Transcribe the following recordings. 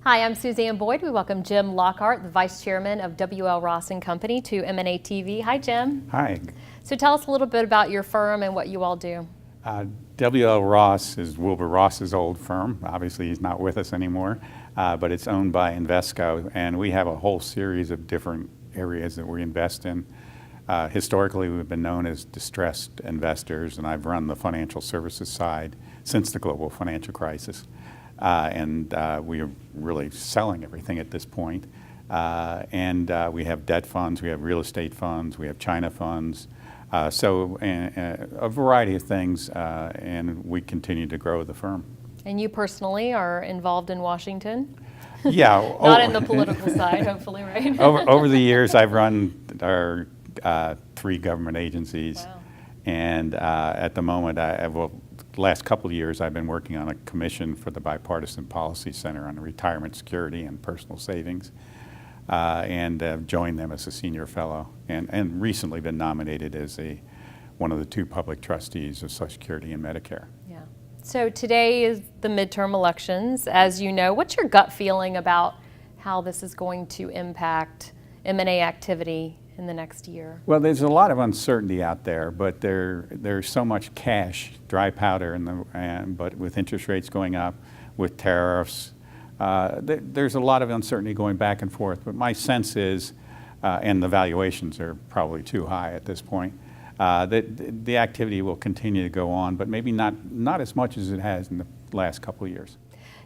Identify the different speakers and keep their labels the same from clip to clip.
Speaker 1: Hi, I'm Suzanne Boyd. We welcome Jim Lockhart, the Vice Chairman of W.L. Ross & Company, to M&A TV. Hi, Jim.
Speaker 2: Hi.
Speaker 1: So tell us a little bit about your firm and what you all do.
Speaker 2: W.L. Ross is Wilbur Ross's old firm. Obviously, he's not with us anymore, but it's owned by Invesco, and we have a whole series of different areas that we invest in. Historically, we've been known as distressed investors, and I've run the financial services side since the global financial crisis. We are really selling everything at this point. We have debt funds, we have real estate funds, we have China funds, a variety of things, and we continue to grow the firm.
Speaker 1: And you personally are involved in Washington?
Speaker 2: Yeah.
Speaker 1: Not in the political side, hopefully, right?
Speaker 2: Over the years, I've run our 3 government agencies.
Speaker 1: Wow.
Speaker 2: And at the moment, the last couple of years, I've been working on a commission for the Bipartisan Policy Center on retirement security and personal savings, and joined them as a senior fellow, and recently been nominated as one of the 2 public trustees of Social Security and Medicare.
Speaker 1: Yeah. So today is the midterm elections. As you know, what's your gut feeling about how this is going to impact M&A activity in the next year?
Speaker 2: Well, there's a lot of uncertainty out there, but there's so much cash, dry powder, but with interest rates going up, with tariffs, there's a lot of uncertainty going back and forth. But my sense is, and the valuations are probably too high at this point, that the activity will continue to go on, but maybe not as much as it has in the last couple of years.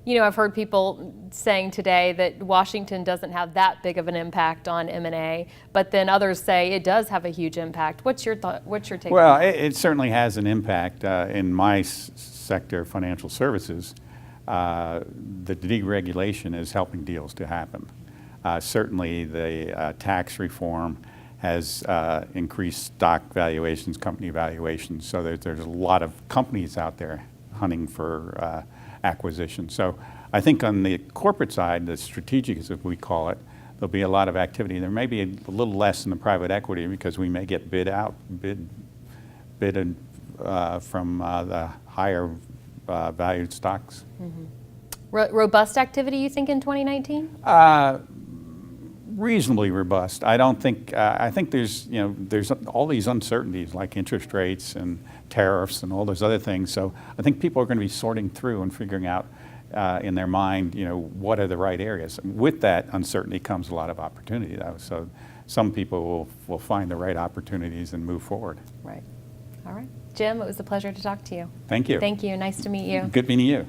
Speaker 1: You know, I've heard people saying today that Washington doesn't have that big of an impact on M&A, but then others say it does have a huge impact. What's your thought? What's your take?
Speaker 2: Well, it certainly has an impact in my sector, financial services. The deregulation is helping deals to happen. Certainly, the tax reform has increased stock valuations, company valuations. So there's a lot of companies out there hunting for acquisition. So I think on the corporate side, the strategic, as we call it, there'll be a lot of activity. There may be a little less in the private equity because we may get bid from the higher valued stocks.
Speaker 1: Mm-hmm. Robust activity, you think, in 2019?
Speaker 2: Reasonably robust. I don't think. I think there's all these uncertainties like interest rates and tariffs and all those other things. So I think people are going to be sorting through and figuring out in their mind, what are the right areas. With that uncertainty comes a lot of opportunity, though. So some people will find the right opportunities and move forward.
Speaker 1: Right. All right. Jim, it was a pleasure to talk to you.
Speaker 2: Thank you.
Speaker 1: Thank you. Nice to meet you.
Speaker 2: Good meeting you.